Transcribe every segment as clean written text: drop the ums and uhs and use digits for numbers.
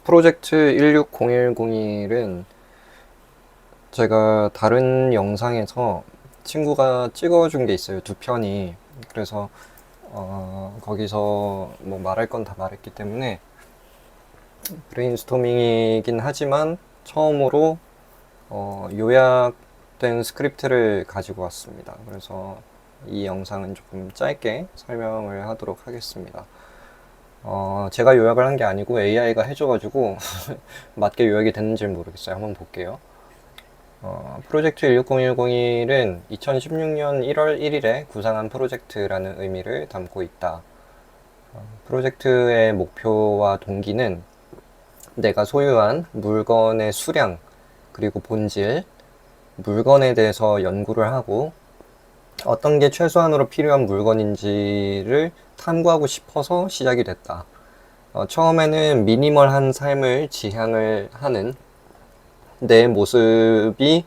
프로젝트 160101은 제가 다른 영상에서 친구가 찍어준 게 있어요. 두 편이. 그래서 거기서 뭐 말할 건 다 말했기 때문에 브레인스토밍이긴 하지만 처음으로 요약된 스크립트를 가지고 왔습니다. 그래서 이 영상은 조금 짧게 설명을 하도록 하겠습니다. 제가 요약을 한 게 아니고 AI가 해줘가지고 맞게 요약이 됐는지는 모르겠어요. 한번 볼게요. 프로젝트 160101은 2016년 1월 1일에 구상한 프로젝트라는 의미를 담고 있다. 프로젝트의 목표와 동기는 내가 소유한 물건의 수량, 그리고 본질, 물건에 대해서 연구를 하고 어떤 게 최소한으로 필요한 물건인지를 탐구하고 싶어서 시작이 됐다. 처음에는 미니멀한 삶을 지향을 하는 내 모습이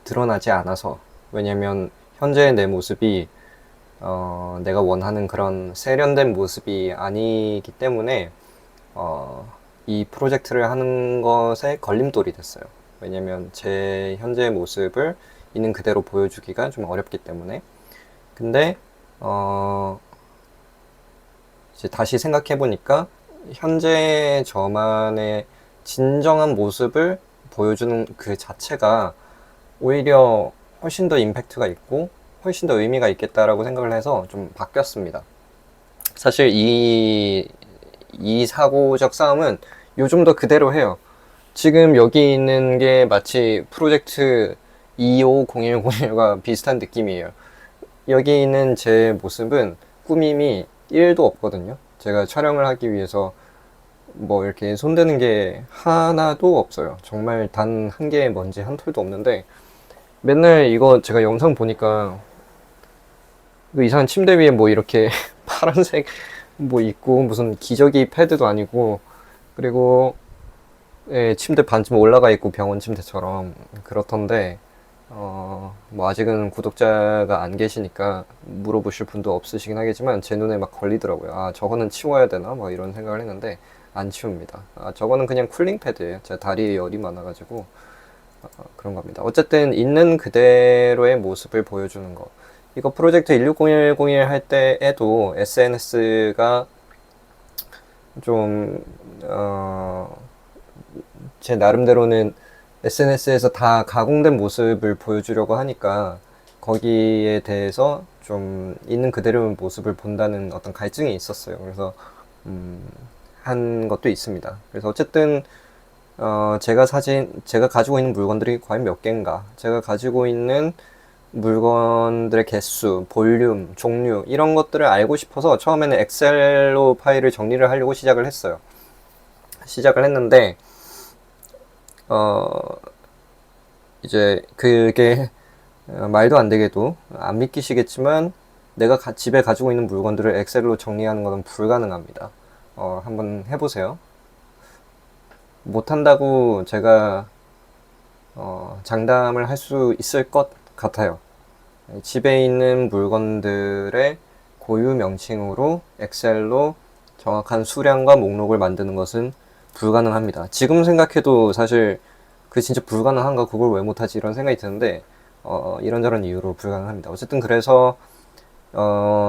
드러나지 않아서, 왜냐면 현재의 내 모습이 내가 원하는 그런 세련된 모습이 아니기 때문에 이 프로젝트를 하는 것에 걸림돌이 됐어요. 왜냐면 제 현재의 모습을 있는 그대로 보여주기가 좀 어렵기 때문에. 근데 이제 다시 생각해 보니까 현재 저만의 진정한 모습을 보여주는 그 자체가 오히려 훨씬 더 임팩트가 있고 훨씬 더 의미가 있겠다라고 생각을 해서 좀 바뀌었습니다. 사실 이 사고적 싸움은 요즘도 그대로 해요. 지금 여기 있는 게 마치 프로젝트 250101과 비슷한 느낌이에요. 여기 있는 제 모습은 꾸밈이 1도 없거든요. 제가 촬영을 하기 위해서 뭐 이렇게 손대는 게 하나도 없어요. 정말 단 한 개의 먼지 한 톨도 없는데, 맨날 이거 제가 영상 보니까 그 이상한 침대 위에 뭐 이렇게 파란색 뭐 있고, 무슨 기저귀 패드도 아니고, 그리고 예, 침대 반쯤 올라가 있고 병원 침대처럼 그렇던데, 뭐 아직은 구독자가 안 계시니까 물어보실 분도 없으시긴 하겠지만 제 눈에 막 걸리더라고요. 아, 저거는 치워야 되나? 뭐 이런 생각을 했는데 안 치웁니다. 아, 저거는 그냥 쿨링 패드예요. 제가 다리에 열이 많아가지고 그런 겁니다. 어쨌든 있는 그대로의 모습을 보여주는 거. 이거 프로젝트 160101 할 때에도 SNS가 좀, 제 나름대로는 SNS에서 다 가공된 모습을 보여주려고 하니까 거기에 대해서 좀 있는 그대로의 모습을 본다는 어떤 갈증이 있었어요. 그래서 한 것도 있습니다. 그래서 어쨌든 제가 가지고 있는 물건들이 과연 몇 개인가, 제가 가지고 있는 물건들의 개수, 볼륨, 종류 이런 것들을 알고 싶어서 처음에는 엑셀로 파일을 정리를 하려고 시작을 했는데 어, 이제 그게 말도 안 되게도 안 믿기시겠지만 내가 집에 가지고 있는 물건들을 엑셀로 정리하는 것은 불가능합니다. 한번 해보세요. 못한다고 제가 장담을 할 수 있을 것 같아요. 집에 있는 물건들의 고유 명칭으로 엑셀로 정확한 수량과 목록을 만드는 것은 불가능합니다. 지금 생각해도 사실 그 진짜 불가능한가, 그걸 왜 못하지, 이런 생각이 드는데 이런저런 이유로 불가능합니다. 어쨌든 그래서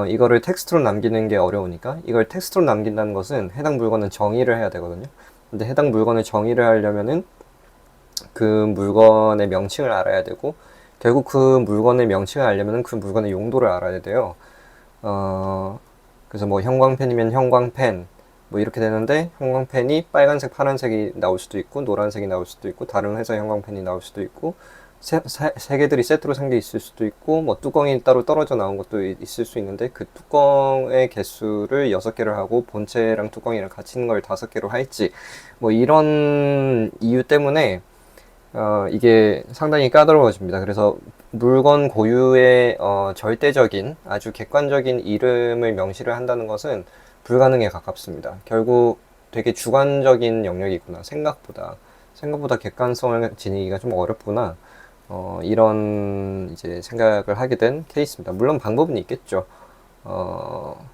이거를 텍스트로 남기는 게 어려우니까, 이걸 텍스트로 남긴다는 것은 해당 물건은 정의를 해야 되거든요. 근데 해당 물건을 정의를 하려면은 그 물건의 명칭을 알아야 되고, 결국 그 물건의 명칭을 알려면 그 물건의 용도를 알아야 돼요. 그래서 뭐 형광펜이면 형광펜 뭐 이렇게 되는데, 형광펜이 빨간색, 파란색이 나올 수도 있고 노란색이 나올 수도 있고 다른 회사 형광펜이 나올 수도 있고 세 개들이 세트로 생겨 있을 수도 있고, 뭐 뚜껑이 따로 떨어져 나온 것도 있을 수 있는데 그 뚜껑의 개수를 6개를 하고 본체랑 뚜껑이랑 같이 있는 걸 5개로 할지, 뭐 이런 이유 때문에 이게 상당히 까다로워집니다. 그래서 물건 고유의 절대적인, 아주 객관적인 이름을 명시를 한다는 것은 불가능에 가깝습니다. 결국 되게 주관적인 영역이구나. 생각보다 객관성을 지니기가 좀 어렵구나. 이런 이제 생각을 하게 된 케이스입니다. 물론 방법은 있겠죠. 어,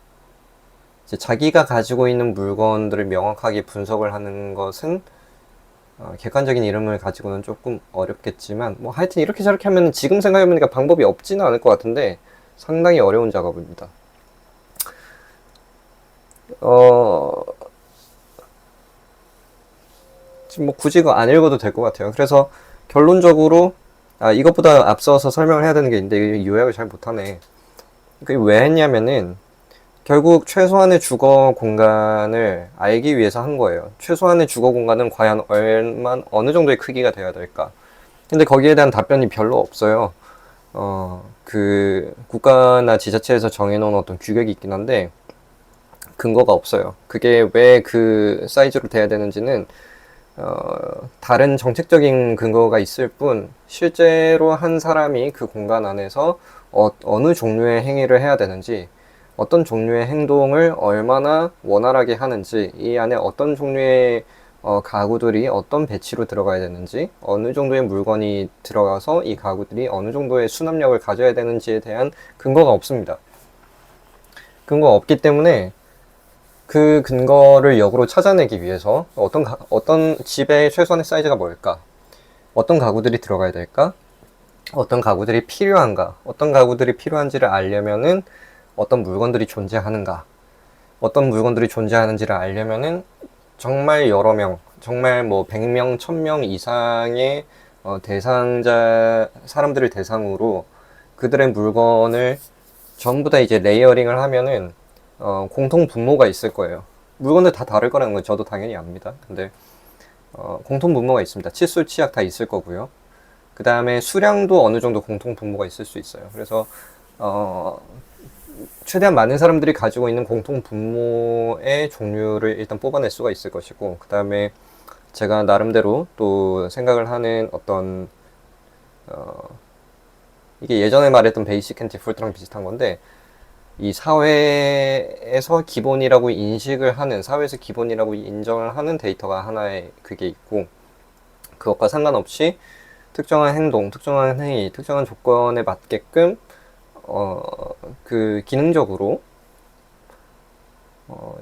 이제 자기가 가지고 있는 물건들을 명확하게 분석을 하는 것은 객관적인 이름을 가지고는 조금 어렵겠지만, 뭐 하여튼 이렇게 저렇게 하면 지금 생각해보니까 방법이 없지는 않을 것 같은데 상당히 어려운 작업입니다. 지금 뭐 굳이 그거 안 읽어도 될 것 같아요. 그래서 결론적으로 이것보다 앞서서 설명을 해야 되는 게 있는데 요약을 잘 못하네. 그게 왜 했냐면은 결국 최소한의 주거 공간을 알기 위해서 한 거예요. 최소한의 주거 공간은 과연 어느 정도의 크기가 돼야 될까? 근데 거기에 대한 답변이 별로 없어요. 그 국가나 지자체에서 정해놓은 어떤 규격이 있긴 한데 근거가 없어요. 그게 왜 그 사이즈로 돼야 되는지는 다른 정책적인 근거가 있을 뿐 실제로 한 사람이 그 공간 안에서 어느 종류의 행위를 해야 되는지, 어떤 종류의 행동을 얼마나 원활하게 하는지, 이 안에 어떤 종류의 가구들이 어떤 배치로 들어가야 되는지, 어느 정도의 물건이 들어가서 이 가구들이 어느 정도의 수납력을 가져야 되는지에 대한 근거가 없습니다. 근거가 없기 때문에 그 근거를 역으로 찾아내기 위해서 어떤 집의 최소한의 사이즈가 뭘까? 어떤 가구들이 들어가야 될까? 어떤 가구들이 필요한가? 어떤 가구들이 필요한지를 알려면은 어떤 물건들이 존재하는가? 어떤 물건들이 존재하는지를 알려면은 정말 여러 명, 정말 뭐 100명, 1000명 이상의 사람들을 대상으로 그들의 물건을 전부 다 이제 레이어링을 하면은 공통 분모가 있을 거예요. 물건들 다 다를 거라는 건 저도 당연히 압니다. 근데 공통 분모가 있습니다. 칫솔, 치약 다 있을 거고요. 그 다음에 수량도 어느 정도 공통 분모가 있을 수 있어요. 그래서 최대한 많은 사람들이 가지고 있는 공통 분모의 종류를 일단 뽑아낼 수가 있을 것이고, 그 다음에 제가 나름대로 또 생각을 하는 어떤 이게 예전에 말했던 베이식 앤 디폴트랑 비슷한 건데, 이 사회에서 기본이라고 인식을 하는, 사회에서 기본이라고 인정을 하는 데이터가 하나의 그게 있고, 그것과 상관없이 특정한 행동, 특정한 행위, 특정한 조건에 맞게끔 그 기능적으로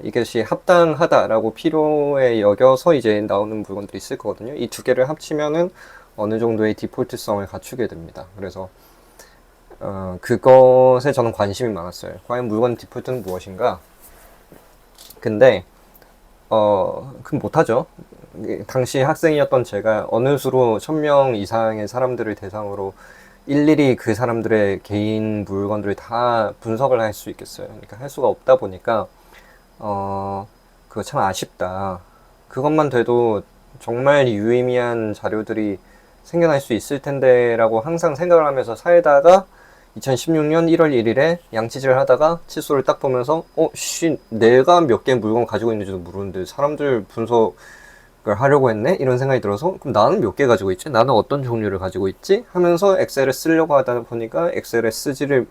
이것이 합당하다라고 필요에 여겨서 이제 나오는 물건들이 있을 거거든요. 이 두 개를 합치면은 어느 정도의 디폴트성을 갖추게 됩니다. 그래서 그것에 저는 관심이 많았어요. 과연 물건 디폴트는 무엇인가? 근데 그럼 못하죠. 당시 학생이었던 제가 어느 수로 1000명 이상의 사람들을 대상으로 일일이 그 사람들의 개인 물건들을 다 분석을 할 수 있겠어요. 그러니까 할 수가 없다 보니까 그거 참 아쉽다. 그것만 돼도 정말 유의미한 자료들이 생겨날 수 있을 텐데 라고 항상 생각을 하면서 살다가 2016년 1월 1일에 양치질을 하다가 칫솔을 딱 보면서 내가 몇 개 물건 가지고 있는지도 모르는데 사람들 분석을 하려고 했네? 이런 생각이 들어서 그럼 나는 몇 개 가지고 있지? 나는 어떤 종류를 가지고 있지? 하면서 엑셀을 쓰려고 하다 보니까 엑셀에 쓰지를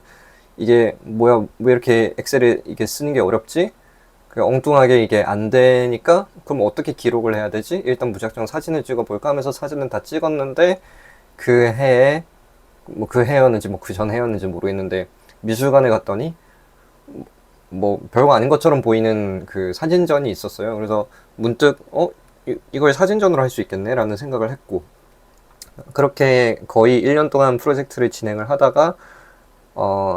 이게 뭐야 왜 이렇게 엑셀에 이게 쓰는 게 어렵지? 엉뚱하게 이게 안 되니까 그럼 어떻게 기록을 해야 되지? 일단 무작정 사진을 찍어볼까 하면서 사진은 다 찍었는데 그 해에 뭐 그 해였는지 뭐 그 전 해였는지 모르겠는데 미술관에 갔더니 뭐 별거 아닌 것처럼 보이는 그 사진전이 있었어요. 그래서 문득 이걸 사진전으로 할 수 있겠네 라는 생각을 했고, 그렇게 거의 1년 동안 프로젝트를 진행을 하다가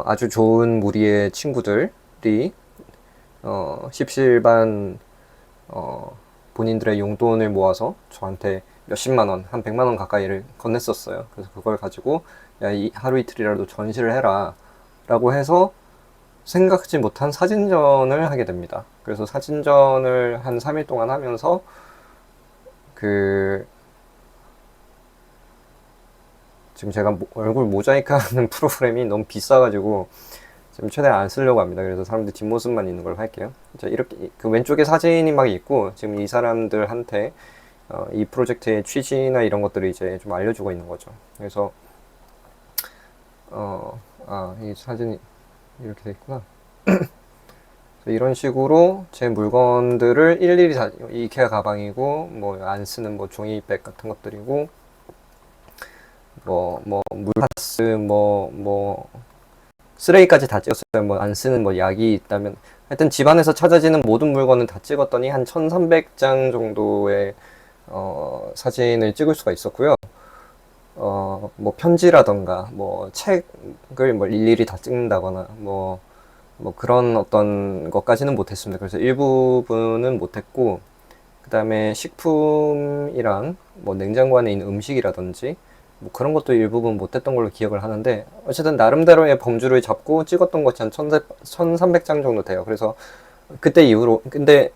아주 좋은 무리의 친구들이 십시일반 본인들의 용돈을 모아서 저한테 몇십만 원, 한 100만 원 가까이를 건넸었어요. 그래서 그걸 가지고 야, 하루 이틀이라도 전시를 해라 라고 해서 생각지 못한 사진전을 하게 됩니다. 그래서 사진전을 한 3일 동안 하면서 지금 제가 얼굴 모자이크 하는 프로그램이 너무 비싸가지고 지금 최대한 안 쓰려고 합니다. 그래서 사람들 뒷모습만 있는 걸로 할게요. 자, 이렇게 그 왼쪽에 사진이 막 있고 지금 이 사람들한테 이 프로젝트의 취지나 이런 것들을 이제 좀 알려주고 있는 거죠. 그래서 이 사진이 이렇게 돼 있구나. 이런 식으로 제 물건들을 일일이 이케아 가방이고 뭐 안 쓰는 뭐 종이백 같은 것들이고 뭐 물파스 뭐 쓰레기까지 다 찍었어요. 뭐 안 쓰는 뭐 약이 있다면 하여튼 집안에서 찾아지는 모든 물건은 다 찍었더니 한 1300장 정도의 사진을 찍을 수가 있었고요. 뭐 편지라던가 뭐 책을 뭐 일일이 다 찍는다거나 뭐 그런 어떤 것까지는 못했습니다. 그래서 일부분은 못했고, 그 다음에 식품이랑 뭐 냉장고 안에 있는 음식이라든지 뭐 그런 것도 일부분 못했던 걸로 기억을 하는데, 어쨌든 나름대로의 범주를 잡고 찍었던 것이 한 1300장 정도 돼요. 그래서 그때 이후로, 근데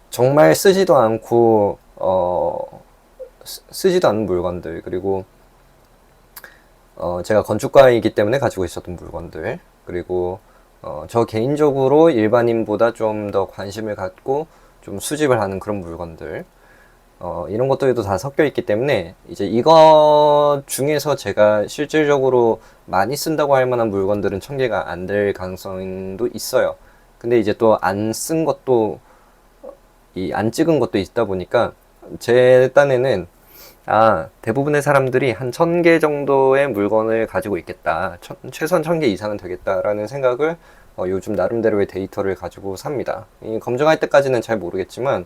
정말 쓰지도 않고 쓰지도 않는 물건들, 그리고 제가 건축가이기 때문에 가지고 있었던 물건들, 그리고 저 개인적으로 일반인보다 좀 더 관심을 갖고 좀 수집을 하는 그런 물건들, 이런 것들도 다 섞여 있기 때문에 이제 이것 중에서 제가 실질적으로 많이 쓴다고 할 만한 물건들은 1000개가 안 될 가능성도 있어요. 근데 이제 또 안 쓴 것도, 안 찍은 것도 있다 보니까 제 딴에는 대부분의 사람들이 한 1000개 정도의 물건을 가지고 있겠다. 최소한 1000개 이상은 되겠다라는 생각을 요즘 나름대로의 데이터를 가지고 삽니다. 검증할 때까지는 잘 모르겠지만,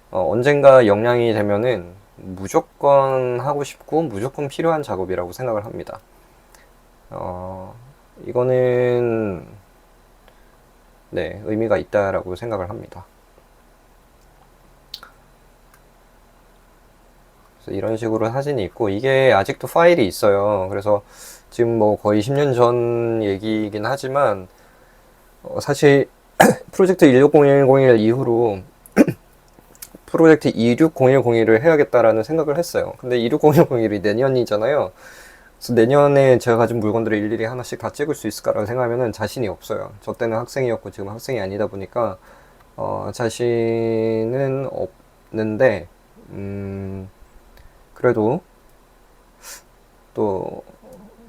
언젠가 역량이 되면은 무조건 하고 싶고 무조건 필요한 작업이라고 생각을 합니다. 이거는, 네, 의미가 있다라고 생각을 합니다. 그래서 이런 식으로 사진이 있고, 이게 아직도 파일이 있어요. 그래서 지금 뭐 거의 10년 전 얘기이긴 하지만, 사실 프로젝트 160101 이후로 프로젝트 260101을 해야겠다라는 생각을 했어요. 근데 260101이 내년이잖아요. 그래서 내년에 제가 가진 물건들을 일일이 하나씩 다 찍을 수 있을까라고 생각하면 자신이 없어요. 저 때는 학생이었고 지금 학생이 아니다 보니까 자신은 없는데, 그래도 또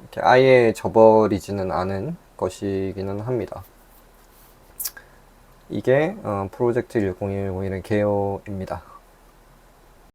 이렇게 아예 저버리지는 않은 것이기는 합니다. 이게 프로젝트 100101의 개요입니다.